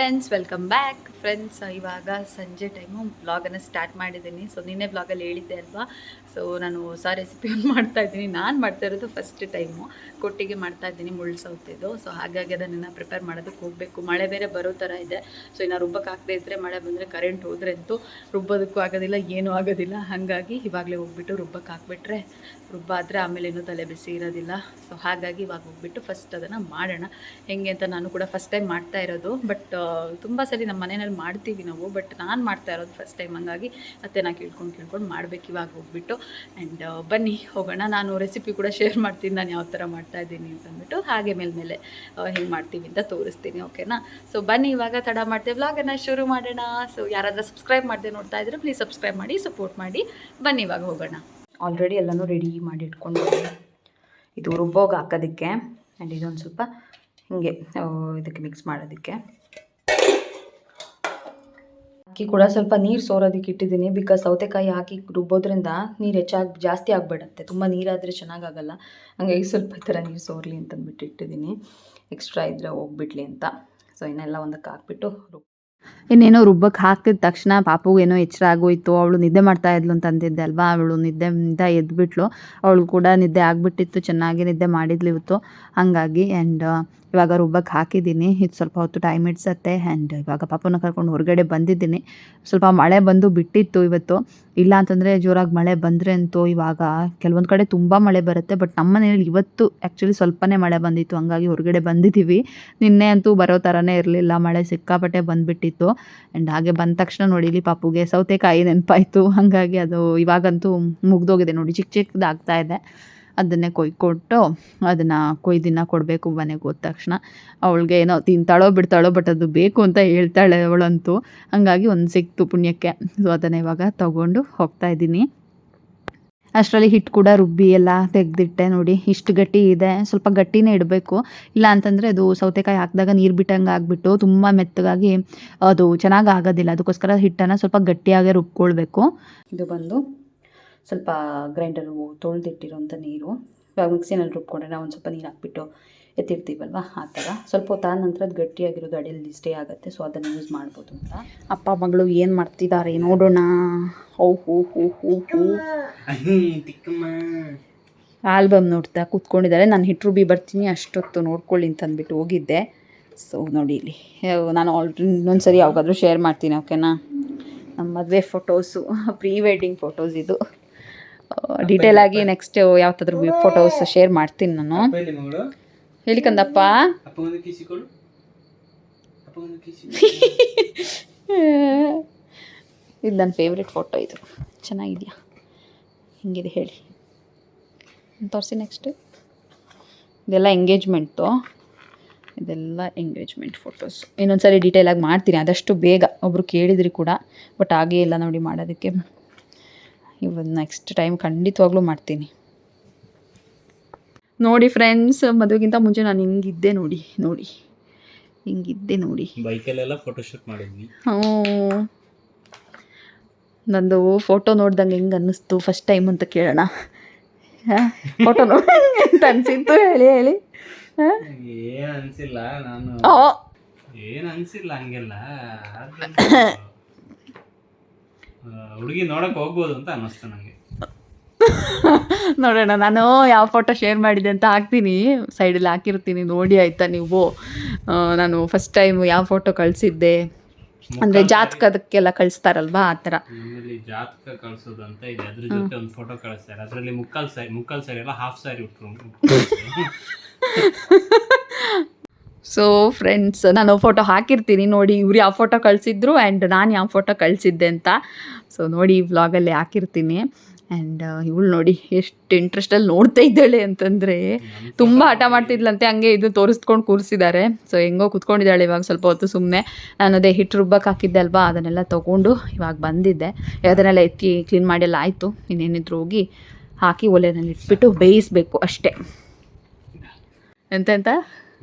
Friends, welcome back friends. ಇವಾಗ ಸಂಜೆ time ವ್ಲಾಗನ್ನು start ಮಾಡಿದ್ದೀನಿ. ಸೊ ನಿನ್ನೆ ವ್ಲಾಗಲ್ಲಿ ಹೇಳಿದ್ದೆ ಅಲ್ವಾ, ಸೊ ನಾನು ಹೊಸ ರೆಸಿಪಿಯನ್ನು ಮಾಡ್ತಾಯಿದ್ದೀನಿ. ನಾನು ಮಾಡ್ತಾ ಇರೋದು ಫಸ್ಟ್ ಟೈಮು ಕೊಟ್ಟಿಗೆ ಮಾಡ್ತಾಯಿದ್ದೀನಿ, ಮುಳ್ಳು ಸೌತೆದು. ಸೊ ಹಾಗಾಗಿ ಅದನ್ನು ಪ್ರಿಪೇರ್ ಮಾಡೋದಕ್ಕೆ ಹೋಗಬೇಕು. ಮಳೆ ಬೇರೆ ಬರೋ ಥರ ಇದೆ. ಸೊ ಇನ್ನು ರುಬ್ಬಕ್ಕೆ ಆಗದೆ ಇದ್ದರೆ, ಮಳೆ ಬಂದರೆ ಕರೆಂಟ್ ಹೋದರೆ ಅಂತೂ ರುಬ್ಬೋದಕ್ಕೂ ಆಗೋದಿಲ್ಲ, ಏನೂ ಆಗೋದಿಲ್ಲ. ಹಾಗಾಗಿ ಇವಾಗಲೇ ಹೋಗ್ಬಿಟ್ಟು ರುಬ್ಬಕ್ಕೆ ಹಾಕ್ಬಿಟ್ರೆ ರುಬ್ಬಾದರೆ ಆಮೇಲೆ ಏನೂ ತಲೆ ಬಿಸಿ ಇರೋದಿಲ್ಲ. ಸೊ ಹಾಗಾಗಿ ಇವಾಗ ಹೋಗ್ಬಿಟ್ಟು ಫಸ್ಟ್ ಅದನ್ನು ಮಾಡೋಣ. ಹೆಂಗೆ ಅಂತ ನಾನು ಕೂಡ ಫಸ್ಟ್ ಟೈಮ್ ಮಾಡ್ತಾ ಇರೋದು. ಬಟ್ ತುಂಬ ಸರಿ ನಮ್ಮ ಮನೆಯಲ್ಲಿ ಮಾಡ್ತೀವಿ ನಾವು, ಬಟ್ ನಾನು ಮಾಡ್ತಾ ಇರೋದು ಫಸ್ಟ್ ಟೈಮ್. ಹಂಗಾಗಿ ಮತ್ತೆ ನಾನು ಕೇಳ್ಕೊಂಡು ಮಾಡಬೇಕು ಇವಾಗ ಹೋಗ್ಬಿಟ್ಟು. ಆ್ಯಂಡ್ ಬನ್ನಿ ಹೋಗೋಣ. ನಾನು ರೆಸಿಪಿ ಕೂಡ ಶೇರ್ ಮಾಡ್ತೀನಿ, ನಾನು ಯಾವ ಥರ ಮಾಡ್ತಾಯಿದ್ದೀನಿ ಅಂತಂದ್ಬಿಟ್ಟು. ಹಾಗೆ ಮೇಲೆ ಹೆಂಗೆ ಮಾಡ್ತೀವಿ ಅಂತ ತೋರಿಸ್ತೀನಿ, ಓಕೆನಾ? ಸೊ ಬನ್ನಿ ಇವಾಗ ತಡ ಮಾಡ್ತೇವೆ, ವ್ಲಾಗನ್ನು ಶುರು ಮಾಡೋಣ. ಸೊ ಯಾರಾದರೂ ಸಬ್ಸ್ಕ್ರೈಬ್ ಮಾಡದೆ ನೋಡ್ತಾ ಇದ್ರೆ ಪ್ಲೀಸ್ ಸಬ್ಸ್ಕ್ರೈಬ್ ಮಾಡಿ, ಸಪೋರ್ಟ್ ಮಾಡಿ. ಬನ್ನಿ ಇವಾಗ ಹೋಗೋಣ. ಆಲ್ರೆಡಿ ಎಲ್ಲನೂ ರೆಡಿ ಮಾಡಿ ಇಟ್ಕೊಂಡು, ಇದು ರುಬ್ಬೋಗಿ ಹಾಕೋದಕ್ಕೆ, ಆ್ಯಂಡ್ ಇದೊಂದು ಸ್ವಲ್ಪ ಹಿಂಗೆ ಇದಕ್ಕೆ ಮಿಕ್ಸ್ ಮಾಡೋದಕ್ಕೆ. ಅಕ್ಕಿ ಕೂಡ ಸ್ವಲ್ಪ ನೀರು ಸೋರೋದಕ್ಕೆ ಇಟ್ಟಿದ್ದೀನಿ. ಬಿಕಾಸ್ ಸೌತೆಕಾಯಿ ಹಾಕಿ ರುಬ್ಬೋದ್ರಿಂದ ನೀರು ಜಾಸ್ತಿ ಆಗಿಬಿಡುತ್ತೆ. ತುಂಬ ನೀರಾದರೆ ಚೆನ್ನಾಗಾಗಲ್ಲ. ಹಂಗಾಗಿ ಸ್ವಲ್ಪ ಈ ಥರ ನೀರು ಸೋರಲಿ ಅಂತಂದ್ಬಿಟ್ಟು ಇಟ್ಟಿದ್ದೀನಿ. ಎಕ್ಸ್ಟ್ರಾ ಇದ್ದರೆ ಹೋಗ್ಬಿಡ್ಲಿ ಅಂತ. ಸೊ ಇನ್ನೆಲ್ಲ ಒಂದಕ್ಕೆ ಹಾಕ್ಬಿಟ್ಟು ಇನ್ನೇನೋ ರುಬ್ಬಕ್ಕೆ ಹಾಕಿದ ತಕ್ಷಣ ಪಾಪುಗೇನೋ ಎಚ್ಚರ ಆಗೋಯ್ತು. ಅವಳು ನಿದ್ದೆ ಮಾಡ್ತಾ ಇದ್ಲು ಅಂತ ಅಂದಿದ್ದೆ ಅಲ್ವಾ, ಅವಳು ನಿದ್ದೆಯಿಂದ ಎದ್ಬಿಟ್ಲು. ಅವಳು ಕೂಡ ನಿದ್ದೆ ಆಗಿಬಿಟ್ಟಿತ್ತು, ಚೆನ್ನಾಗಿ ನಿದ್ದೆ ಮಾಡಿದ್ಲು ಇವತ್ತು. ಹಾಗಾಗಿ ಆ್ಯಂಡ್ ಇವಾಗ ರುಬ್ಬಕ್ಕೆ ಹಾಕಿದ್ದೀನಿ. ಇದು ಸ್ವಲ್ಪ ಹೊತ್ತು ಟೈಮ್ ಹಿಡ್ಸತ್ತೆ. ಆ್ಯಂಡ್ ಇವಾಗ ಪಾಪನ ಕರ್ಕೊಂಡು ಹೊರಗಡೆ ಬಂದಿದ್ದೀನಿ. ಸ್ವಲ್ಪ ಮಳೆ ಬಂದು ಬಿಟ್ಟಿತ್ತು ಇವತ್ತು. ಇಲ್ಲ ಅಂತಂದರೆ ಜೋರಾಗಿ ಮಳೆ ಬಂದರೆ ಅಂತೂ ಇವಾಗ ಕೆಲವೊಂದು ಕಡೆ ತುಂಬ ಮಳೆ ಬರುತ್ತೆ. ಬಟ್ ನಮ್ಮ ಮನೇಲಿ ಇವತ್ತು ಆ್ಯಕ್ಚುಲಿ ಸ್ವಲ್ಪನೇ ಮಳೆ ಬಂದಿತ್ತು, ಹಂಗಾಗಿ ಹೊರಗಡೆ ಬಂದಿದ್ದೀವಿ. ನಿನ್ನೆ ಅಂತೂ ಬರೋ ಥರನೇ ಇರಲಿಲ್ಲ, ಮಳೆ ಸಿಕ್ಕಾಪಟ್ಟೆ ಬಂದುಬಿಟ್ಟಿತ್ತು. ಆ್ಯಂಡ್ ಹಾಗೆ ಬಂದ ತಕ್ಷಣ ನೋಡಿ ಇಲ್ಲಿ ಪಾಪುಗೆ ಸೌತೆಕಾಯಿ ನೆನಪಾಯಿತು. ಹಾಗಾಗಿ ಅದು ಇವಾಗಂತೂ ಮುಗ್ದೋಗಿದೆ ನೋಡಿ, ಚಿಕ್ಕದಾಗ್ತಾ ಇದೆ. ಅದನ್ನೇ ಕೊಯ್ಕೊಟ್ಟು ಅದನ್ನು ಕೊಯ್ದಿನ ಕೊಡಬೇಕು ಮನೆಗೆ ಹೋದ ತಕ್ಷಣ. ಅವಳಿಗೆ ಏನೋ ತಿಂತಾಳೋ ಬಿಡ್ತಾಳೋ, ಬಟ್ ಅದು ಬೇಕು ಅಂತ ಹೇಳ್ತಾಳೆ ಅವಳಂತೂ. ಹಾಗಾಗಿ ಒಂದು ಸಿಕ್ತು ಪುಣ್ಯಕ್ಕೆ. ಸೊ ಅದನ್ನು ಇವಾಗ ತೊಗೊಂಡು ಹೋಗ್ತಾಯಿದ್ದೀನಿ. ಅಷ್ಟರಲ್ಲಿ ಹಿಟ್ಟು ಕೂಡ ರುಬ್ಬಿ ಎಲ್ಲ ತೆಗೆದಿಟ್ಟೆ ನೋಡಿ. ಇಷ್ಟು ಗಟ್ಟಿ ಇದೆ, ಸ್ವಲ್ಪ ಗಟ್ಟಿನೇ ಇಡಬೇಕು. ಇಲ್ಲ ಅಂತಂದರೆ ಅದು ಸೌತೆಕಾಯಿ ಹಾಕಿದಾಗ ನೀರು ಬಿಟ್ಟಂಗೆ ಆಗಿಬಿಟ್ಟು ತುಂಬ ಮೆತ್ತಗಾಗಿ ಅದು ಚೆನ್ನಾಗಿ ಆಗೋದಿಲ್ಲ. ಅದಕ್ಕೋಸ್ಕರ ಹಿಟ್ಟನ್ನು ಸ್ವಲ್ಪ ಗಟ್ಟಿಯಾಗೆ ರುಬ್ಕೊಳ್ಬೇಕು. ಇದು ಬಂದು ಸ್ವಲ್ಪ ಗ್ರೈಂಡರು ತೊಳೆದಿಟ್ಟಿರೋಂಥ ನೀರು. ಇವಾಗ ಮಿಕ್ಸಿನಲ್ಲಿ ರುಬ್ಕೊಂಡ್ರೆ ನಾವು ಒಂದು ಸ್ವಲ್ಪ ನೀರು ಹಾಕ್ಬಿಟ್ಟು ಎತ್ತಿರ್ತೀವಲ್ವ, ಆ ಥರ. ಸ್ವಲ್ಪ ಹೊತ್ತಾದ ನಂತರ ಅದು ಗಟ್ಟಿಯಾಗಿರೋದು ಅಡಿಯಲ್ಲಿ ಸ್ಟೇ ಆಗುತ್ತೆ. ಸೊ ಅದನ್ನು ಯೂಸ್ ಮಾಡ್ಬೋದು ಅಂತ. ಅಪ್ಪ ಮಗಳು ಏನು ಮಾಡ್ತಿದ್ದಾರೆ ನೋಡೋಣ. ಆಲ್ಬಮ್ ನೋಡ್ತಾ ಕೂತ್ಕೊಂಡಿದ್ದಾರೆ. ನಾನು ಹಿಟ್ಟು ರುಬ್ಬಿ ಬರ್ತೀನಿ, ಅಷ್ಟೊತ್ತು ನೋಡ್ಕೊಳ್ಳಿ ಅಂತ ಅಂದ್ಬಿಟ್ಟು ಹೋಗಿದ್ದೆ. ಸೊ ನೋಡಿ ಇಲ್ಲಿ ನಾನು ಆಲ್ರೆಡಿ ಇನ್ನೊಂದು ಸರಿ ಯಾವಾಗಾದರೂ ಶೇರ್ ಮಾಡ್ತೀನಿ, ಓಕೆನಾ? ನಮ್ಮ ಮದುವೆ ಫೋಟೋಸು, ಪ್ರೀ ವೆಡ್ಡಿಂಗ್ ಫೋಟೋಸ್ ಇದು. ಡೀಟೇಲ್ ಆಗಿ ನೆಕ್ಸ್ಟ್ ಯಾವತ್ತಾದ್ರೂ ಫೋಟೋಸ್ ಶೇರ್ ಮಾಡ್ತೀನಿ ನಾನು. ಹೇಳಿ ಕಂದಪ್ಪ. ಇದು ನನ್ನ ಫೇವ್ರೆಟ್ ಫೋಟೋ. ಇದು ಚೆನ್ನಾಗಿದೆಯಾ? ಹಿಂಗಿದೆ ಹೇಳಿ, ತೋರಿಸಿ. ನೆಕ್ಸ್ಟ್ ಇದೆಲ್ಲ ಎಂಗೇಜ್ಮೆಂಟು, ಇದೆಲ್ಲ ಎಂಗೇಜ್ಮೆಂಟ್ ಫೋಟೋಸ್. ಇನ್ನೊಂದು ಸರಿ ಡೀಟೇಲಾಗಿ ಮಾಡ್ತೀನಿ, ಆದಷ್ಟು ಬೇಗ. ಒಬ್ಬರು ಕೇಳಿದ್ರಿ ಕೂಡ, ಬಟ್ ಹಾಗೇ ಇಲ್ಲ ನೋಡಿ ಮಾಡೋದಕ್ಕೆ. ಇವತ್ತು ನೆಕ್ಸ್ಟ್ ಟೈಮ್ ಖಂಡಿತವಾಗ್ಲೂ ಮಾಡ್ತೀನಿ. ನೋಡಿ ಫ್ರೆಂಡ್ಸ್, ಮದುವೆಗಿಂತ ಮುಂಚೆ ನಾನು ಹಿಂಗಿದ್ದೆ ನೋಡಿ, ಹಿಂಗಿದ್ದೆ ನೋಡಿ. ಬೈಕಲ್ಲೆಲ್ಲ ಫೋಟೋಶೂಟ್ ಮಾಡಿದ್ವಿ. ನಂದು ಫೋಟೋ ನೋಡ್ದಂಗೆ ಹೆಂಗೆ ಅನ್ನಿಸ್ತು ಫಸ್ಟ್ ಟೈಮ್ ಅಂತ ಕೇಳೋಣ. ಫೋಟೋ ನೋಡಿ ಅಂತ ಅನಿಸಿತ್ತು, ಹೇಳಿ. ಏನು ಅನಿಸಿಲ್ಲ, ನಾನು ಏನು ಅನಿಸಿಲ್ಲ ಹಂಗೆಲ್ಲ. ಹುಡುಗಿ ನೋಡಕ್ಕೆ ಹೋಗ್ಬೋದು ಅಂತ ಅನ್ನಿಸ್ತು ನನಗೆ. ನೋಡೋಣ, ನಾನು ಯಾವ ಫೋಟೋ ಶೇರ್ ಮಾಡಿದೆ ಅಂತ ಹಾಕ್ತೀನಿ, ಸೈಡಲ್ಲಿ ಹಾಕಿರ್ತೀನಿ ನೋಡಿ, ಆಯಿತಾ? ನೀವು ನಾನು ಫಸ್ಟ್ ಟೈಮ್ ಯಾವ ಫೋಟೋ ಕಳಿಸಿದ್ದೆ ಅಂದರೆ ಜಾತಕದಕ್ಕೆಲ್ಲ ಕಳಿಸ್ತಾರಲ್ವಾ, ಆ ಥರ. ನಮ್ಮಲ್ಲಿ ಜಾತಕ ಕಳಿಸೋದಂತ ಇದೆ, ಅದ್ರ ಜೊತೆ ಒಂದು ಫೋಟೋ ಕಳಿಸ್ತಾರೆ. ಅದರಲ್ಲಿ ಮುಕ್ಕಾಲು ಸಾರಿ ಎಲ್ಲ ಹಾಫ್ ಸಾರಿ ಉಟ್ರು. ಸೊ ಫ್ರೆಂಡ್ಸ್, ನಾನು ಫೋಟೋ ಹಾಕಿರ್ತೀನಿ ನೋಡಿ, ಇವ್ರು ಯಾವ ಫೋಟೋ ಕಳಿಸಿದ್ರು ಆ್ಯಂಡ್ ನಾನು ಯಾವ ಫೋಟೋ ಕಳಿಸಿದ್ದೆ ಅಂತ. ಸೊ ನೋಡಿ, ಈ ವ್ಲಾಗಲ್ಲಿ ಹಾಕಿರ್ತೀನಿ. ಆ್ಯಂಡ್ ಇವಳು ನೋಡಿ ಎಷ್ಟು ಇಂಟ್ರೆಸ್ಟಲ್ಲಿ ನೋಡ್ತಾ ಇದ್ದಾಳೆ ಅಂತಂದರೆ, ತುಂಬ ಹಠ ಮಾಡ್ತಿದ್ಲಂತೆ. ಹಂಗೆ ಇದು ತೋರಿಸ್ಕೊಂಡು ಕೂರಿಸಿದ್ದಾರೆ. ಸೊ ಹೆಂಗೋ ಕೂತ್ಕೊಂಡಿದ್ದಾಳೆ ಇವಾಗ ಸ್ವಲ್ಪ ಹೊತ್ತು ಸುಮ್ಮನೆ. ನಾನು ಅದೇ ಹಿಟ್ಟು ರುಬ್ಬಕ್ಕೆ ಹಾಕಿದ್ದೆ ಅಲ್ವಾ, ಅದನ್ನೆಲ್ಲ ತೊಗೊಂಡು ಇವಾಗ ಬಂದಿದ್ದೆ. ಅದನ್ನೆಲ್ಲ ಎತ್ತಿ ಕ್ಲೀನ್ ಮಾಡಿಲ್ಲ ಆಯಿತು. ಇನ್ನೇನಿದ್ರು ಹೋಗಿ ಹಾಕಿ ಒಲೆಯಲ್ಲಿ ಇಟ್ಬಿಟ್ಟು ಬೇಯಿಸಬೇಕು ಅಷ್ಟೇ. ಎಂತ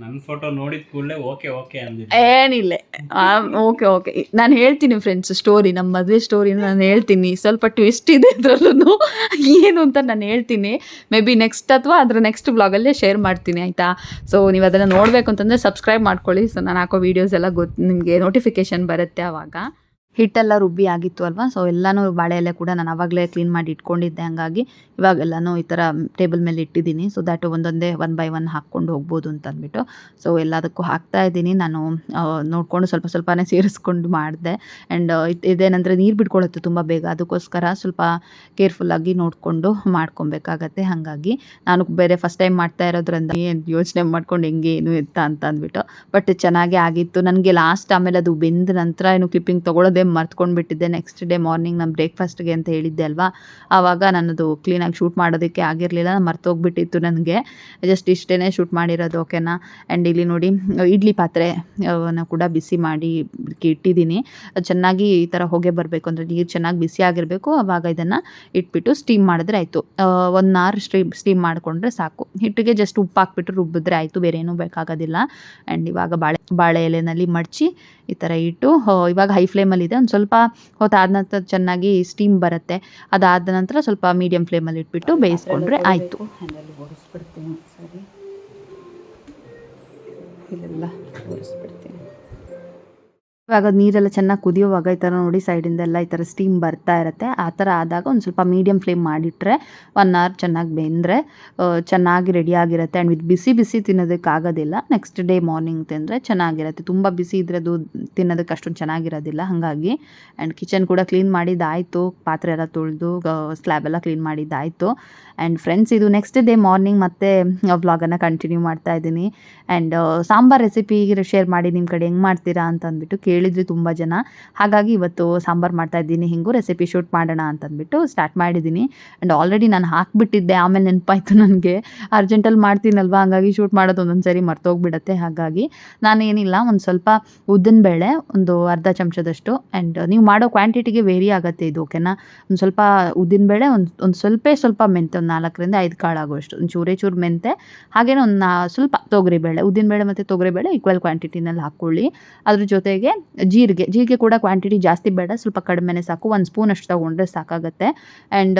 ನನ್ನ ಫೋಟೋ ನೋಡಿದ ಕೂಡಲೇ ಓಕೆ ಓಕೆ ಅಂದಿದ್ದೆ. ಏನಿಲ್ಲ, ಓಕೆ ನಾನು ಹೇಳ್ತೀನಿ ಫ್ರೆಂಡ್ಸ್ ಸ್ಟೋರಿ, ನಮ್ಮ ಮದುವೆ ಸ್ಟೋರಿನ ನಾನು ಹೇಳ್ತೀನಿ. ಸ್ವಲ್ಪ ಟ್ವಿಸ್ಟ್ ಇದೆ ಅದರಲ್ಲೂ, ಏನು ಅಂತ ನಾನು ಹೇಳ್ತೀನಿ. ಮೇ ಬಿ ನೆಕ್ಸ್ಟ್ ಅಥವಾ ಅದರ ನೆಕ್ಸ್ಟ್ ವ್ಲಾಗಲ್ಲೇ ಶೇರ್ ಮಾಡ್ತೀನಿ ಆಯಿತಾ. ಸೊ ನೀವು ಅದನ್ನು ನೋಡಬೇಕು ಅಂತಂದರೆ ಸಬ್ಸ್ಕ್ರೈಬ್ ಮಾಡ್ಕೊಳ್ಳಿ. ಸೊ ನಾನು ಹಾಕೋ ವೀಡಿಯೋಸ್ ಎಲ್ಲ ನಿಮಗೆ ನೋಟಿಫಿಕೇಷನ್ ಬರುತ್ತೆ ಆವಾಗ. ಹಿಟ್ಟೆಲ್ಲ ರುಬ್ಬಿ ಆಗಿತ್ತು ಅಲ್ವಾ, ಸೊ ಎಲ್ಲನೂ ಬಾಳೆ ಎಲೆ ಕೂಡ ನಾನು ಆವಾಗಲೇ ಕ್ಲೀನ್ ಮಾಡಿ ಇಟ್ಕೊಂಡಿದ್ದೆ. ಹಂಗಾಗಿ ಇವಾಗೆಲ್ಲನೂ ಈ ಥರ ಟೇಬಲ್ ಮೇಲೆ ಇಟ್ಟಿದ್ದೀನಿ. ಸೊ ದ್ಯಾಟ್ ಒಂದೊಂದೇ 1 by 1 ಹಾಕ್ಕೊಂಡು ಹೋಗ್ಬೋದು ಅಂತ ಅಂದ್ಬಿಟ್ಟು ಸೊ ಎಲ್ಲದಕ್ಕೂ ಹಾಕ್ತಾ ಇದ್ದೀನಿ. ನಾನು ನೋಡಿಕೊಂಡು ಸ್ವಲ್ಪನೇ ಸೇರಿಸ್ಕೊಂಡು ಮಾಡಿದೆ. ಆ್ಯಂಡ್ ಇದೇನಂದರೆ ನೀರು ಬಿಟ್ಕೊಳ್ಳುತ್ತೆ ತುಂಬ ಬೇಗ, ಅದಕ್ಕೋಸ್ಕರ ಸ್ವಲ್ಪ ಕೇರ್ಫುಲ್ಲಾಗಿ ನೋಡಿಕೊಂಡು ಮಾಡ್ಕೊಬೇಕಾಗತ್ತೆ. ಹಾಗಾಗಿ ನಾನು ಬೇರೆ ಫಸ್ಟ್ ಟೈಮ್ ಮಾಡ್ತಾ ಇರೋದ್ರಿಂದ ಯೋಚನೆ ಮಾಡ್ಕೊಂಡು ಹೆಂಗೆ ಏನು ಎತ್ತ ಅಂತ ಅಂದ್ಬಿಟ್ಟು, ಬಟ್ ಚೆನ್ನಾಗೇ ಆಗಿತ್ತು ನನಗೆ. ಲಾಸ್ಟ್ ಆಮೇಲೆ ಅದು ಬೆಂದ ನಂತರ ಏನು ಕ್ಲಿಪ್ಪಿಂಗ್ ತೊಗೊಳ್ಳೋದೇ ಮರ್ತ್ಕೊಂಡ್ಬಿಟ್ಟಿದ್ದೆ. ನೆಕ್ಸ್ಟ್ ಡೇ ಮಾರ್ನಿಂಗ್ ನಾನು ಬ್ರೇಕ್ಫಾಸ್ಟ್ಗೆ ಅಂತ ಹೇಳಿದ್ದೆ ಅಲ್ವಾ, ಆವಾಗ ನನ್ನದು ಕ್ಲೀನಾಗಿ ಶೂಟ್ ಮಾಡೋದಕ್ಕೆ ಆಗಿರಲಿಲ್ಲ, ಮರ್ತೋಗ್ಬಿಟ್ಟಿತ್ತು ನನಗೆ. ಜಸ್ಟ್ ಇಷ್ಟೇ ಶೂಟ್ ಮಾಡಿರೋದು ಓಕೆನಾ. ಆ್ಯಂಡ್ ಇಲ್ಲಿ ನೋಡಿ ಇಡ್ಲಿ ಪಾತ್ರೆ ಕೂಡ ಬಿಸಿ ಮಾಡಿ ಇಟ್ಟಿದ್ದೀನಿ. ಚೆನ್ನಾಗಿ ಈ ಥರ ಹೊಗೆ ಬರಬೇಕು ಅಂದರೆ ನೀರು ಚೆನ್ನಾಗಿ ಬಿಸಿ ಆಗಿರಬೇಕು. ಆವಾಗ ಇದನ್ನು ಇಟ್ಬಿಟ್ಟು ಸ್ಟೀಮ್ ಮಾಡಿದ್ರೆ ಆಯಿತು. 1 hour ಸ್ಟೀಮ್ ಮಾಡಿಕೊಂಡ್ರೆ ಸಾಕು. ಹಿಟ್ಟಿಗೆ ಜಸ್ಟ್ ಉಪ್ಪು ಹಾಕ್ಬಿಟ್ಟು ರುಬ್ಬಿದ್ರೆ ಆಯಿತು, ಬೇರೆ ಏನೂ ಬೇಕಾಗೋದಿಲ್ಲ. ಆ್ಯಂಡ್ ಇವಾಗ ಬಾಳೆ ಎಲೆನಲ್ಲಿ ಮಡಚಿ ಈ ಥರ ಇಟ್ಟು ಇವಾಗ ಹೈ ಫ್ಲೇಮಲ್ಲಿದೆ. ಒಂದು ಸ್ವಲ್ಪ ಹೊತ್ತಾದ ನಂತರ ಚೆನ್ನಾಗಿ ಸ್ಟೀಮ್ ಬರುತ್ತೆ. ಅದಾದ ನಂತರ ಸ್ವಲ್ಪ ಮೀಡಿಯಮ್ ಫ್ಲೇಮಲ್ಲಿ ಇಟ್ಬಿಟ್ಟು ಬೇಯಿಸ್ಕೊಂಡ್ರೆ ಆಯಿತು. ಹ್ಯಾಂಡಲ್ಲಿ ಒರೆಸ್ಬಿಡ್ತೀನಿ ಸರಿ, ಇಲ್ಲೆಲ್ಲ ಒರೆಸ್ಬಿಡ್ತೀನಿ. ಇವಾಗ ನೀರೆಲ್ಲ ಚೆನ್ನಾಗಿ ಕುದಿಯುವಾಗ ಈ ಥರ ನೋಡಿ ಸೈಡಿಂದೆಲ್ಲ ಈ ಥರ ಸ್ಟೀಮ್ ಬರ್ತಾ ಇರುತ್ತೆ. ಆ ಥರ ಆದಾಗ ಒಂದು ಸ್ವಲ್ಪ ಮೀಡಿಯಮ್ ಫ್ಲೇಮ್ ಮಾಡಿಟ್ರೆ 1 hour ಚೆನ್ನಾಗಿ ಬೆಂದರೆ ಚೆನ್ನಾಗಿ ರೆಡಿಯಾಗಿರುತ್ತೆ. ಆ್ಯಂಡ್ ವಿತ್ ಬಿಸಿ ತಿನ್ನೋದಕ್ಕಾಗೋದಿಲ್ಲ. ನೆಕ್ಸ್ಟ್ ಡೇ ಮಾರ್ನಿಂಗ್ ತಿಂದರೆ ಚೆನ್ನಾಗಿರುತ್ತೆ. ತುಂಬ ಬಿಸಿ ಇದ್ದರೆ ಅದು ತಿನ್ನೋದಕ್ಕೆ ಅಷ್ಟೊಂದು ಚೆನ್ನಾಗಿರೋದಿಲ್ಲ ಹಾಗಾಗಿ. ಆ್ಯಂಡ್ ಕಿಚನ್ ಕೂಡ ಕ್ಲೀನ್ ಮಾಡಿದ್ದಾಯಿತು, ಪಾತ್ರೆ ಎಲ್ಲ ತೊಳೆದು ಸ್ಲ್ಯಾಬ್ ಎಲ್ಲ ಕ್ಲೀನ್ ಮಾಡಿದ್ದಾಯಿತು. ಆ್ಯಂಡ್ ಫ್ರೆಂಡ್ಸ್ ಇದು ನೆಕ್ಸ್ಟ್ ಡೇ ಮಾರ್ನಿಂಗ್ ಮತ್ತೆ ವ್ಲಾಗನ್ನು ಕಂಟಿನ್ಯೂ ಮಾಡ್ತಾ ಇದ್ದೀನಿ. ಆ್ಯಂಡ್ ಸಾಂಬಾರ್ ರೆಸಿಪಿ ಶೇರ್ ಮಾಡಿ ನಿಮ್ಮ ಕಡೆ ಹೆಂಗೆ ಮಾಡ್ತೀರಾ ಅಂತ ಅಂದ್ಬಿಟ್ಟು ಕೇಳಿದ್ರಿ ತುಂಬ ಜನ. ಹಾಗಾಗಿ ಇವತ್ತು ಸಾಂಬಾರು ಮಾಡ್ತಾಯಿದ್ದೀನಿ, ಹಿಂಗೂ ರೆಸಿಪಿ ಶೂಟ್ ಮಾಡೋಣ ಅಂತಂದ್ಬಿಟ್ಟು ಸ್ಟಾರ್ಟ್ ಮಾಡಿದ್ದೀನಿ. ಆ್ಯಂಡ್ ಆಲ್ರೆಡಿ ನಾನು ಹಾಕಿಬಿಟ್ಟಿದ್ದೆ, ಆಮೇಲೆ ನೆನಪಾಯಿತು ನನಗೆ, ಅರ್ಜೆಂಟಲ್ಲಿ ಮಾಡ್ತೀನಲ್ವ ಹಂಗಾಗಿ ಶೂಟ್ ಮಾಡೋದು ಒಂದೊಂದು ಸರಿ ಮರ್ತೋಗ್ಬಿಡುತ್ತೆ. ಹಾಗಾಗಿ ನಾನೇನಿಲ್ಲ, ಒಂದು ಸ್ವಲ್ಪ ಉದ್ದಿನಬೇಳೆ ಒಂದು ಅರ್ಧ ಚಮಚದಷ್ಟು, ಆ್ಯಂಡ್ ನೀವು ಮಾಡೋ ಕ್ವಾಂಟಿಟಿಗೆ ವೇರಿ ಆಗುತ್ತೆ ಇದು ಓಕೆನಾ. ಒಂದು ಸ್ವಲ್ಪ ಉದ್ದಿನಬೇಳೆ, ಒಂದು ಸ್ವಲ್ಪ ಮೆಂತೆ, ಒಂದು 4 ರಿಂದ 5 ಕಾಳು ಆಗುವಷ್ಟು, ಒಂದು ಚೂರು ಮೆಂತೆ, ಹಾಗೇನೆ ಒಂದು ಸ್ವಲ್ಪ ತೊಗರಿಬೇಳೆ. ಉದ್ದಿನಬೇಳೆ ಮತ್ತು ತೊಗರಿಬೇಳೆ ಈಕ್ವಲ್ ಕ್ವಾಂಟಿಟಿನಲ್ಲಿ ಹಾಕ್ಕೊಳ್ಳಿ. ಅದ್ರ ಜೊತೆಗೆ ಜೀರಿಗೆ ಕೂಡ ಕ್ವಾಂಟಿಟಿ ಜಾಸ್ತಿ ಬೇಡ, ಸ್ವಲ್ಪ ಕಡಿಮೆನೇ ಸಾಕು. 1 ಸ್ಪೂನ್ ಅಷ್ಟು ತೊಗೊಂಡ್ರೆ ಸಾಕಾಗುತ್ತೆ. ಆ್ಯಂಡ್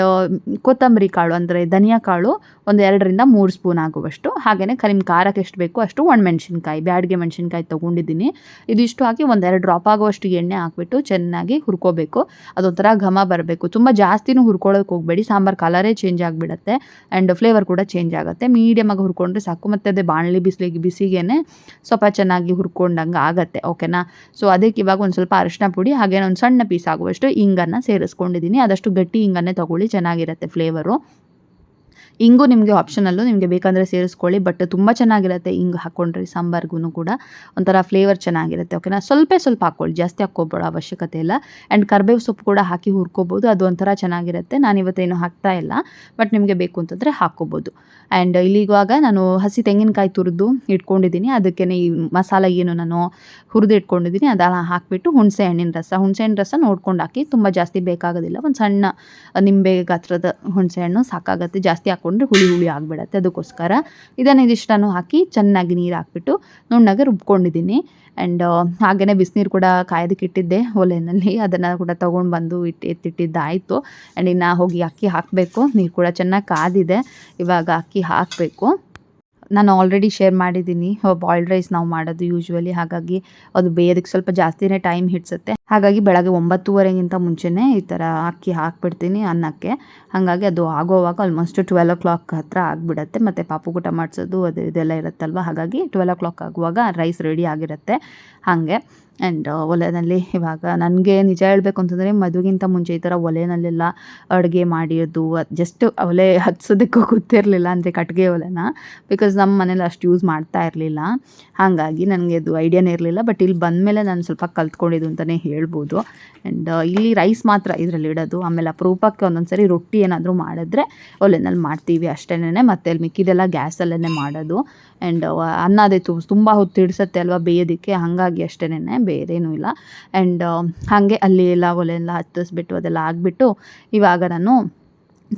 ಕೊತ್ತಂಬರಿ ಕಾಳು ಅಂದರೆ ಧನಿಯಾ ಕಾಳು ಒಂದು 2 ರಿಂದ 3 ಸ್ಪೂನ್ ಆಗುವಷ್ಟು. ಹಾಗೆಯೇ ನಿಮ್ಮ ಖಾರಕ್ಕೆ ಎಷ್ಟು ಬೇಕೋ ಅಷ್ಟು ಒಣಮೆಣ್ಸಿನ್ಕಾಯಿ, ಬ್ಯಾಡಿಗೆ ಮೆಣಸಿನ್ಕಾಯಿ ತೊಗೊಂಡಿದ್ದೀನಿ. ಇದಿಷ್ಟು ಹಾಕಿ 1-2 ಡ್ರಾಪ್ ಆಗುವಷ್ಟು ಎಣ್ಣೆ ಹಾಕ್ಬಿಟ್ಟು ಚೆನ್ನಾಗಿ ಹುರ್ಕೋಬೇಕು. ಅದೊಂಥರ ಘಮ ಬರಬೇಕು. ತುಂಬ ಜಾಸ್ತಿನೂ ಹುರ್ಕೊಳ್ಳೋಕೆ ಹೋಗಬೇಡಿ, ಸಾಂಬಾರು ಕಲರೇ ಚೇಂಜ್ ಆಗಿಬಿಡುತ್ತೆ. ಆ್ಯಂಡ್ ಫ್ಲೇವರ್ ಕೂಡ ಚೇಂಜ್ ಆಗುತ್ತೆ. ಮೀಡಿಯಮಾಗಿ ಹುರ್ಕೊಂಡ್ರೆ ಸಾಕು. ಮತ್ತು ಅದೇ ಬಾಣಲಿ ಬಿಸಿಗೇನೆ ಸ್ವಲ್ಪ ಚೆನ್ನಾಗಿ ಹುರ್ಕೊಂಡಂಗೆ ಆಗುತ್ತೆ ಓಕೆನಾ. ಸೊ ಅದಕ್ಕೆ ಇವಾಗ ಒಂದು ಸ್ವಲ್ಪ ಅರಿಶಿನ ಪುಡಿ, ಹಾಗೇನೆ ಒಂದು ಸಣ್ಣ ಪೀಸ್ ಆಗುವಷ್ಟು ಇಂಗನ್ನು ಸೇರಿಸ್ಕೊಂಡಿದ್ದೀನಿ. ಆದಷ್ಟು ಗಟ್ಟಿ ಇಂಗನ್ನೇ ತೊಗೊಳ್ಳಿ, ಚೆನ್ನಾಗಿರುತ್ತೆ ಫ್ಲೇವರು. ಇಂಗು ನಿಮಗೆ ಆಪ್ಷನಲ್ಲು, ನಿಮಗೆ ಬೇಕಂದರೆ ಸೇರಿಸ್ಕೊಳ್ಳಿ. ಬಟ್ ತುಂಬ ಚೆನ್ನಾಗಿರುತ್ತೆ ಇಂಗು ಹಾಕ್ಕೊಂಡ್ರೆ ಸಾಂಬಾರ್ಗೂ ಕೂಡ ಒಂಥರ ಫ್ಲೇವರ್ ಚೆನ್ನಾಗಿರುತ್ತೆ ಓಕೆನಾ. ಸ್ವಲ್ಪ ಹಾಕ್ಕೊಳ್ಳಿ, ಜಾಸ್ತಿ ಹಾಕ್ಕೋಬೇಡ, ಅವಶ್ಯಕತೆ ಇಲ್ಲ. ಆ್ಯಂಡ್ ಕರಿಬೇವು ಸೊಪ್ಪು ಕೂಡ ಹಾಕಿ ಹುರ್ಕೋಬೋದು, ಅದು ಒಂಥರ ಚೆನ್ನಾಗಿರುತ್ತೆ. ನಾನಿವತ್ತೇನು ಹಾಕ್ತಾ ಇಲ್ಲ, ಬಟ್ ನಿಮಗೆ ಬೇಕು ಅಂತಂದರೆ ಹಾಕ್ಕೋಬೋದು. ಆ್ಯಂಡ್ ಇಲ್ಲಿವಾಗ ನಾನು ಹಸಿ ತೆಂಗಿನಕಾಯಿ ತುರಿದು ಇಟ್ಕೊಂಡಿದ್ದೀನಿ. ಅದಕ್ಕೇ ಈ ಮಸಾಲೆ ಏನು ನಾನು ಹುರಿದು ಇಟ್ಕೊಂಡಿದ್ದೀನಿ ಅದನ್ನು ಹಾಕಿಬಿಟ್ಟು ಹುಣಸೆ ಹಣ್ಣಿನ ರಸ ನೋಡ್ಕೊಂಡು ಹಾಕಿ, ತುಂಬ ಜಾಸ್ತಿ ಬೇಕಾಗೋದಿಲ್ಲ. ಒಂದು ಸಣ್ಣ ನಿಂಬೆ ಗಾತ್ರದ ಹುಣಸೆ ಹಣ್ಣು ಸಾಕಾಗುತ್ತೆ, ಜಾಸ್ತಿ ಹಾಕ್ಕೊಂಡ್ರೆ ಹುಳಿ ಆಗಿಬಿಡತ್ತೆ. ಅದಕ್ಕೋಸ್ಕರ ಇದಿಷ್ಟನ್ನು ಹಾಕಿ ಚೆನ್ನಾಗಿ ನೀರು ಹಾಕ್ಬಿಟ್ಟು ನುಣ್ಣಗೆ ರುಬ್ಕೊಂಡಿದ್ದೀನಿ. ಆ್ಯಂಡ್ ಹಾಗೆಯೇ ಬಿಸಿನೀರು ಕೂಡ ಕಾಯೋದಕ್ಕೆ ಇಟ್ಟಿದ್ದೆ ಒಲೆಯಲ್ಲಿ, ಅದನ್ನು ಕೂಡ ತೊಗೊಂಡು ಬಂದು ಎತ್ತಿಟ್ಟಿದ್ದಾಯಿತು. ಆ್ಯಂಡ್ ಇನ್ನು ಹೋಗಿ ಅಕ್ಕಿ ಹಾಕಬೇಕು. ನೀರು ಕೂಡ ಚೆನ್ನಾಗಿ ಕಾದಿದೆ, ಇವಾಗ ಅಕ್ಕಿ ಹಾಕಬೇಕು. ನಾನು ಆಲ್ರೆಡಿ ಶೇರ್ ಮಾಡಿದ್ದೀನಿ, ಬಾಯ್ಲ್ಡ್ ರೈಸ್ ನಾವು ಮಾಡೋದು ಯೂಶ್ವಲಿ, ಹಾಗಾಗಿ ಅದು ಬೇಯೋದಕ್ಕೆ ಸ್ವಲ್ಪ ಜಾಸ್ತಿನೇ ಟೈಮ್ ಹಿಡಿಸುತ್ತೆ. ಹಾಗಾಗಿ ಬೆಳಗ್ಗೆ 9:30ಗಿಂತ ಮುಂಚೆನೇ ಈ ಥರ ಅಕ್ಕಿ ಹಾಕ್ಬಿಡ್ತೀನಿ ಅನ್ನಕ್ಕೆ. ಹಾಗಾಗಿ ಅದು ಆಗೋವಾಗ ಆಲ್ಮೋಸ್ಟ್ 12 o'clock ಹತ್ರ ಆಗಿಬಿಡತ್ತೆ. ಮತ್ತು ಪಾಪು ಊಟ ಮಾಡಿಸೋದು ಇದೆಲ್ಲ ಇರುತ್ತಲ್ವ, ಹಾಗಾಗಿ 12 o'clock ಆಗುವಾಗ ರೈಸ್ ರೆಡಿ ಆಗಿರುತ್ತೆ ಹಾಗೆ. ಆ್ಯಂಡ್ ಒಲೆಯಲ್ಲಿ ಇವಾಗ ನನಗೆ ನಿಜ ಹೇಳಬೇಕು ಅಂತಂದರೆ ಮದುವೆಗಿಂತ ಮುಂಚೆ ಈ ಥರ ಒಲೆಯಲ್ಲೆಲ್ಲ ಅಡುಗೆ ಮಾಡಿರೋದು ಜಸ್ಟ್ ಒಲೆ ಹಚ್ಚೋದಕ್ಕೂ ಗೊತ್ತಿರಲಿಲ್ಲ, ಅಂದರೆ ಕಟ್ಟಿಗೆ ಒಲೆನ. ಬಿಕಾಸ್ ನಮ್ಮ ಮನೇಲಿ ಅಷ್ಟು ಯೂಸ್ ಮಾಡ್ತಾ ಇರಲಿಲ್ಲ, ಹಾಗಾಗಿ ನನಗೆ ಅದು ಐಡಿಯಾನೇ ಇರಲಿಲ್ಲ. ಬಟ್ ಇಲ್ಲಿ ಬಂದಮೇಲೆ ನಾನು ಸ್ವಲ್ಪ ಕಲ್ತ್ಕೊಂಡಿದ್ದು ಅಂತಲೇ ಹೇಳ್ಬೋದು. ಆ್ಯಂಡ್ ಇಲ್ಲಿ ರೈಸ್ ಮಾತ್ರ ಇದರಲ್ಲಿ ಇಡೋದು. ಆಮೇಲೆ ಅಪರೂಪಕ್ಕೆ ಒಂದೊಂದು ಸರಿ ರೊಟ್ಟಿ ಏನಾದರೂ ಮಾಡಿದ್ರೆ ಒಲೆಯಲ್ಲಿ ಮಾಡ್ತೀವಿ ಅಷ್ಟೇನೆ. ಮತ್ತು ಅಲ್ಲಿ ಮಿಕ್ಕಿದೆಲ್ಲ ಗ್ಯಾಸಲ್ಲೇ ಮಾಡೋದು. ಆ್ಯಂಡ್ ಅನ್ನ ಅದೇ ತುಂಬ ಹೊತ್ತು ಹಿಡಿಸತ್ತೆ ಅಲ್ವಾ ಬೇಯೋದಕ್ಕೆ, ಹಾಗಾಗಿ ಅಷ್ಟೇನೆ, ಬೇರೇನೂ ಇಲ್ಲ. ಆ್ಯಂಡ್ ಹಾಗೆ ಅಲ್ಲಿ ಎಲ್ಲ ಒಲೆಯೆಲ್ಲ ಹತ್ತಿಸ್ಬಿಟ್ಟು ಅದೆಲ್ಲ ಆಗಿಬಿಟ್ಟು ಇವಾಗ ನಾನು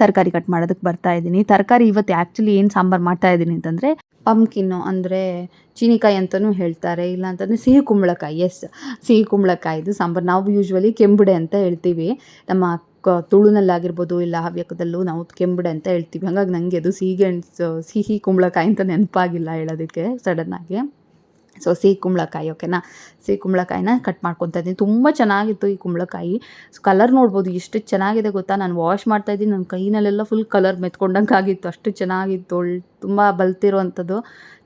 ತರಕಾರಿ ಕಟ್ ಮಾಡೋದಕ್ಕೆ ಬರ್ತಾ ಇದ್ದೀನಿ. ತರಕಾರಿ ಇವತ್ತು ಆ್ಯಕ್ಚುಲಿ ಏನು ಸಾಂಬಾರು ಮಾಡ್ತಾ ಇದ್ದೀನಿ ಅಂತಂದರೆ ಪಂಪ್ಕಿನ್ನು ಅಂದರೆ ಚೀನಿಕಾಯಿ ಅಂತಲೂ ಹೇಳ್ತಾರೆ, ಇಲ್ಲ ಅಂತಂದರೆ ಸಿಹಿ ಕುಂಬಳಕಾಯಿ. ಸಿಹಿ ಕುಂಬಳಕಾಯಿದು ಸಾಂಬಾರು. ನಾವು ಯೂಶ್ವಲಿ ಕೆಂಬುಡೆ ಅಂತ ಹೇಳ್ತೀವಿ. ನಮ್ಮ ತುಳುನಲ್ಲಾಗಿರ್ಬೋದು ಇಲ್ಲ ಹವ್ಯಕದಲ್ಲೂ ನಾವು ಕೆಂಬುಡೆ ಅಂತ ಹೇಳ್ತೀವಿ. ಹಾಗಾಗಿ ನನಗೆ ಅದು ಸಿಹಿ ಕುಂಬಳಕಾಯಿ ಅಂತ ನೆನಪಾಗಿಲ್ಲ ಹೇಳೋದಕ್ಕೆ ಸಡನ್ನಾಗಿ. ಸೊ ಸಿಹಿ ಕುಂಬಳಕಾಯಿ ಓಕೆನಾ. ಸಿಹಿ ಕುಂಬಳಕಾಯಿನ ಕಟ್ ಮಾಡ್ಕೊತಾ ಇದ್ದೀನಿ. ತುಂಬ ಚೆನ್ನಾಗಿತ್ತು ಈ ಕುಂಬಳಕಾಯಿ. ಸೊ ಕಲರ್ ನೋಡ್ಬೋದು ಎಷ್ಟು ಚೆನ್ನಾಗಿದೆ ಗೊತ್ತಾ. ನಾನು ವಾಶ್ ಮಾಡ್ತಾಯಿದ್ದೀನಿ, ನನ್ನ ಕೈನಲ್ಲೆಲ್ಲ ಫುಲ್ ಕಲರ್ ಮೆತ್ಕೊಂಡಂಗೆ ಆಗಿತ್ತು, ಅಷ್ಟು ಚೆನ್ನಾಗಿತ್ತು. ತುಂಬ ಬಲ್ತಿರೋವಂಥದ್ದು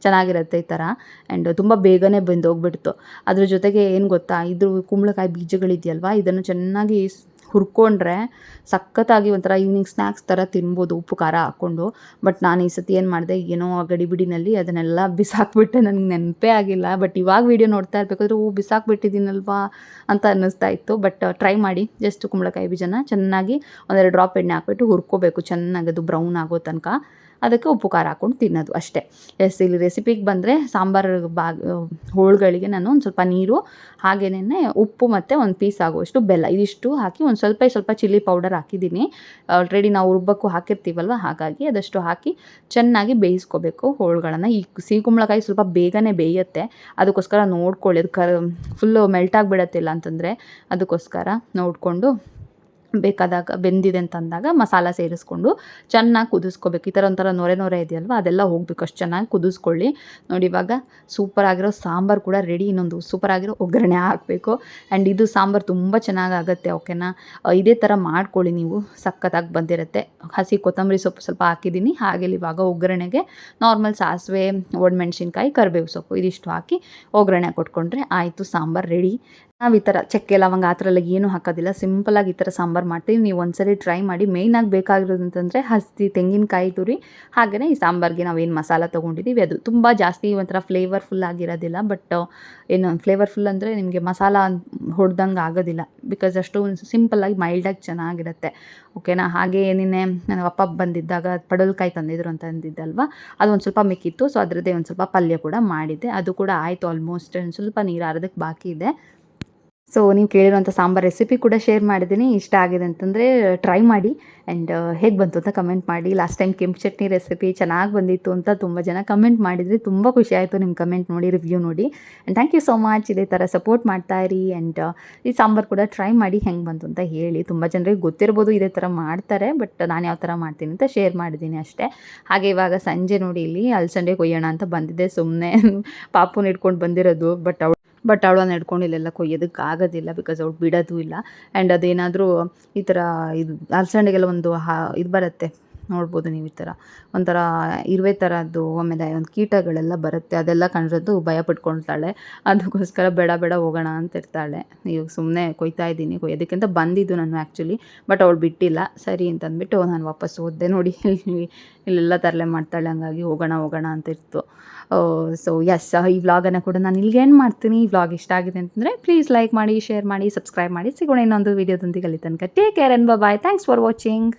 ಚೆನ್ನಾಗಿರುತ್ತೆ ಈ ಥರ. ಆ್ಯಂಡ್ ತುಂಬ ಬೇಗನೆ ಬೆಂದೋಗ್ಬಿಡ್ತು. ಅದ್ರ ಜೊತೆಗೆ ಏನು ಗೊತ್ತಾ, ಇದು ಕುಂಬಳಕಾಯಿ ಬೀಜಗಳಿದೆಯಲ್ವ, ಇದನ್ನು ಚೆನ್ನಾಗಿ ಹುರ್ಕೊಂಡ್ರೆ ಸಖತ್ತಾಗಿ ಒಂಥರ ಈವ್ನಿಂಗ್ ಸ್ನ್ಯಾಕ್ಸ್ ಥರ ತಿನ್ಬೋದು ಉಪ್ಪು ಖಾರ ಹಾಕ್ಕೊಂಡು. ಬಟ್ ನಾನು ಈ ಸತಿ ಏನು ಮಾಡಿದೆ, ಏನೋ ಗಡಿಬಿಡಿನಲ್ಲಿ ಅದನ್ನೆಲ್ಲ ಬಿಸಾಕ್ಬಿಟ್ಟೆ. ನನಗೆ ನೆನಪೇ ಆಗಿಲ್ಲ. ಬಟ್ ಇವಾಗ ವೀಡಿಯೋ ನೋಡ್ತಾ ಇರಬೇಕಾದ್ರೆ ಬಿಸಾಕ್ಬಿಟ್ಟಿದ್ದೀನಲ್ವಾ ಅಂತ ಅನ್ನಿಸ್ತಾ ಇತ್ತು. ಬಟ್ ಟ್ರೈ ಮಾಡಿ, ಜಸ್ಟ್ ಕುಂಬಳಕಾಯಿ ಬೀಜನ ಚೆನ್ನಾಗಿ ಒಂದೆರಡು ಡ್ರಾಪ್ ಎಣ್ಣೆ ಹಾಕ್ಬಿಟ್ಟು ಹುರ್ಕೋಬೇಕು ಚೆನ್ನಾಗಿ, ಅದು ಬ್ರೌನ್ ಆಗೋ ತನಕ. ಅದಕ್ಕೆ ಉಪ್ಪು ಖಾರ ಹಾಕ್ಕೊಂಡು ತಿನ್ನೋದು ಅಷ್ಟೇ. ಇಲ್ಲಿ ರೆಸಿಪಿಗೆ ಬಂದರೆ ಸಾಂಬಾರು ಹೋಳುಗಳಿಗೆ ನಾನು ಒಂದು ಸ್ವಲ್ಪ ನೀರು, ಹಾಗೇನೇ ಉಪ್ಪು ಮತ್ತು ಒಂದು ಪೀಸ್ ಆಗುವಷ್ಟು ಬೆಲ್ಲ, ಇದಿಷ್ಟು ಹಾಕಿ ಒಂದು ಸ್ವಲ್ಪ ಚಿಲ್ಲಿ ಪೌಡರ್ ಹಾಕಿದ್ದೀನಿ. ಆಲ್ರೆಡಿ ನಾವು ರುಬ್ಬಕ್ಕೂ ಹಾಕಿರ್ತೀವಲ್ವ, ಹಾಗಾಗಿ ಅದಷ್ಟು ಹಾಕಿ ಚೆನ್ನಾಗಿ ಬೇಯಿಸ್ಕೋಬೇಕು ಹೋಳುಗಳನ್ನು. ಈ ಸಿಹಿ ಕುಂಬಳಕಾಯಿ ಸ್ವಲ್ಪ ಬೇಗನೆ ಬೇಯುತ್ತೆ, ಅದಕ್ಕೋಸ್ಕರ ನೋಡ್ಕೊಳ್ಳಿ. ಅದು ಫುಲ್ಲು ಮೆಲ್ಟ್ ಆಗಿಬಿಡತ್ತಿಲ್ಲ ಅಂತಂದರೆ ಅದಕ್ಕೋಸ್ಕರ ನೋಡಿಕೊಂಡು ಬೇಕಾದಾಗ ಬೆಂದಿದೆ ಅಂತಂದಾಗ ಮಸಾಲ ಸೇರಿಸ್ಕೊಂಡು ಚೆನ್ನಾಗಿ ಕುದಿಸ್ಕೋಬೇಕು. ಈ ಥರ ಒಂಥರ ನೊರೆ ಇದೆಯಲ್ವ, ಅದೆಲ್ಲ ಹೋಗಬೇಕು, ಅಷ್ಟು ಚೆನ್ನಾಗಿ ಕುದಿಸ್ಕೊಳ್ಳಿ. ನೋಡಿ ಇವಾಗ ಸೂಪರಾಗಿರೋ ಸಾಂಬಾರು ಕೂಡ ರೆಡಿ. ಇನ್ನೊಂದು ಸೂಪರಾಗಿರೋ ಒಗ್ಗರಣೆ ಹಾಕಬೇಕು. ಆ್ಯಂಡ್ ಇದು ಸಾಂಬಾರು ತುಂಬ ಚೆನ್ನಾಗಾಗುತ್ತೆ ಓಕೆನಾ. ಇದೇ ಥರ ಮಾಡ್ಕೊಳ್ಳಿ ನೀವು, ಸಖತ್ತಾಗಿ ಬಂದಿರುತ್ತೆ. ಹಸಿ ಕೊತ್ತಂಬರಿ ಸೊಪ್ಪು ಸ್ವಲ್ಪ ಹಾಕಿದ್ದೀನಿ. ಹಾಗೆ ಇವಾಗ ಒಗ್ಗರಣೆಗೆ ನಾರ್ಮಲ್ ಸಾಸಿವೆ, ಒಣಮೆಣ್ಸಿನ್ಕಾಯಿ, ಕರಿಬೇವು ಸೊಪ್ಪು ಇದಿಷ್ಟು ಹಾಕಿ ಒಗ್ಗರಣೆ ಕೊಟ್ಕೊಂಡ್ರೆ ಆಯಿತು, ಸಾಂಬಾರು ರೆಡಿ. ನಾವು ಈ ಥರ ಚಕ್ಕೆ ಲವಂಗ ಆ ಥರ ಎಲ್ಲ ಏನೂ ಹಾಕೋದಿಲ್ಲ, ಸಿಂಪಲಾಗಿ ಈ ಥರ ಸಾಂಬಾರು ಮಾಡ್ತೀವಿ. ನೀವು ಒಂದ್ಸರಿ ಟ್ರೈ ಮಾಡಿ. ಮೇಯ್ನಾಗಿ ಬೇಕಾಗಿರೋದು ಅಂತಂದರೆ ಹಸಿ ತೆಂಗಿನಕಾಯಿ ತುರಿ, ಹಾಗೆಯೇ ಈ ಸಾಂಬಾರಿಗೆ ನಾವೇನು ಮಸಾಲ ತೊಗೊಂಡಿದ್ದೀವಿ ಅದು ತುಂಬ ಜಾಸ್ತಿ ಒಂಥರ ಫ್ಲೇವರ್ಫುಲ್ ಆಗಿರೋದಿಲ್ಲ. ಬಟ್ ಏನು ಫ್ಲೇವರ್ಫುಲ್ ಅಂದರೆ ನಿಮಗೆ ಮಸಾಲ ಹೊಡೆದಂಗೆ ಆಗೋದಿಲ್ಲ, ಬಿಕಾಸ್ ಅಷ್ಟು ಸಿಂಪಲ್ಲಾಗಿ ಮೈಲ್ಡಾಗಿ ಚೆನ್ನಾಗಿರುತ್ತೆ ಓಕೆನಾ. ಹಾಗೆ ನಿನ್ನೆ ನನಗೆ ಅಪ್ಪ ಬಂದಿದ್ದಾಗ ಪಡವಲಕಾಯಿ ತಂದಿದ್ರು ಅಂತ ಅಂದಿದ್ದಲ್ವ, ಅದು ಒಂದು ಸ್ವಲ್ಪ ಮಿಕ್ಕಿತ್ತು. ಸೊ ಅದರದ್ದೇ ಒಂದು ಸ್ವಲ್ಪ ಪಲ್ಯ ಕೂಡ ಮಾಡಿದ್ದೆ, ಅದು ಕೂಡ ಆಯಿತು ಆಲ್ಮೋಸ್ಟ್. ಒಂದು ಸ್ವಲ್ಪ ನೀರು ಆರೋದಕ್ಕೆ ಬಾಕಿ ಇದೆ. ಸೊ ನೀವು ಕೇಳಿರೋಂಥ ಸಾಂಬಾರು ರೆಸಿಪಿ ಕೂಡ ಶೇರ್ ಮಾಡಿದ್ದೀನಿ. ಇಷ್ಟ ಆಗಿದೆ ಅಂತಂದರೆ ಟ್ರೈ ಮಾಡಿ. ಆ್ಯಂಡ್ ಹೇಗೆ ಬಂತು ಅಂತ ಕಮೆಂಟ್ ಮಾಡಿ. ಲಾಸ್ಟ್ ಟೈಮ್ ಕೆಂಪು ಚಟ್ನಿ ರೆಸಿಪಿ ಚೆನ್ನಾಗಿ ಬಂದಿತ್ತು ಅಂತ ತುಂಬ ಜನ ಕಮೆಂಟ್ ಮಾಡಿದ್ರಿ. ತುಂಬ ಖುಷಿ ಆಯಿತು ನಿಮ್ಮ ಕಮೆಂಟ್ ನೋಡಿ, ರಿವ್ಯೂ ನೋಡಿ. And thank you so much. ಇದೇ ಥರ ಸಪೋರ್ಟ್ ಮಾಡ್ತಾಯಿರಿ. ಆ್ಯಂಡ್ ಈ ಸಾಂಬಾರು ಕೂಡ ಟ್ರೈ ಮಾಡಿ ಹೆಂಗೆ ಬಂತು ಅಂತ ಹೇಳಿ. ತುಂಬ ಜನರಿಗೆ ಗೊತ್ತಿರ್ಬೋದು ಇದೇ ಥರ ಮಾಡ್ತಾರೆ, ಬಟ್ ನಾನು ಯಾವ ಥರ ಮಾಡ್ತೀನಿ ಅಂತ ಶೇರ್ ಮಾಡಿದ್ದೀನಿ ಅಷ್ಟೇ. ಹಾಗೆ ಇವಾಗ ಸಂಜೆ ನೋಡಿ ಇಲ್ಲಿ ಅಲಸಂಡೆ ಕೊಯ್ಯೋಣ ಅಂತ ಬಂದಿದ್ದೆ, ಸುಮ್ಮನೆ ಪಾಪುನ ಇಟ್ಕೊಂಡು ಬಂದಿರೋದು. ಬಟ್ ಅವಳನ್ನ ಹಿಡ್ಕೊಂಡು ಇಲ್ಲೆಲ್ಲ ಕೊಯ್ಯೋದಕ್ಕೆ ಆಗೋದಿಲ್ಲ, ಬಿಕಾಸ್ ಅವಳು ಬಿಡೋದು ಇಲ್ಲ. ಆ್ಯಂಡ್ ಅದೇನಾದರೂ ಈ ಥರ ಇದು ಅಲಸಂಡೆಗೆಲ್ಲ ಒಂದು ಇದು ಬರುತ್ತೆ ನೋಡ್ಬೋದು ನೀವು, ಈ ಥರ ಒಂಥರ ಇರುವೆ ಥರದ್ದು, ಆಮೇಲೆ ಒಂದು ಕೀಟಗಳೆಲ್ಲ ಬರುತ್ತೆ, ಅದೆಲ್ಲ ಕಂಡ್ರದ್ದು ಭಯ ಪಟ್ಕೊಳ್ತಾಳೆ. ಅದಕ್ಕೋಸ್ಕರ ಬೇಡ ಹೋಗೋಣ ಅಂತ ಇರ್ತಾಳೆ. ಈಗ ಸುಮ್ಮನೆ ಕೊಯ್ತಾ ಇದ್ದೀನಿ, ಕೊಯ್ಯೋದಕ್ಕಿಂತ ಬಂದಿದ್ದು ನಾನು ಆ್ಯಕ್ಚುಲಿ, ಬಟ್ ಅವಳು ಬಿಟ್ಟಿಲ್ಲ. ಸರಿ ಅಂತಂದ್ಬಿಟ್ಟು ನಾನು ವಾಪಸ್ ಹೋದೆ. ನೋಡಿ ಇಲ್ಲೆಲ್ಲ ತರಲೆ ಮಾಡ್ತಾಳೆ, ಹಂಗಾಗಿ ಹೋಗೋಣ ಅಂತ ಇತ್ತು. ಸೊ ಈ ವ್ಲಾಗನ್ನು ಕೂಡ ನಾನು ಇಲ್ಲಿಗೆ ಏನು ಮಾಡ್ತೀನಿ. ಈ ವ್ಲಾಗ್ ಇಷ್ಟ ಆಗಿದೆ ಅಂತಂದರೆ ಪ್ಲೀಸ್ ಲೈಕ್ ಮಾಡಿ, ಶೇರ್ ಮಾಡಿ, ಸಬ್ಸ್ಕ್ರೈಬ್ ಮಾಡಿ. ಸಿಗೋಣ ಇನ್ನೊಂದು ವೀಡಿಯೋದೊಂದಿಗೆ. ಅಲ್ಲಿ ತನಕ take care and bye. Thanks for watching.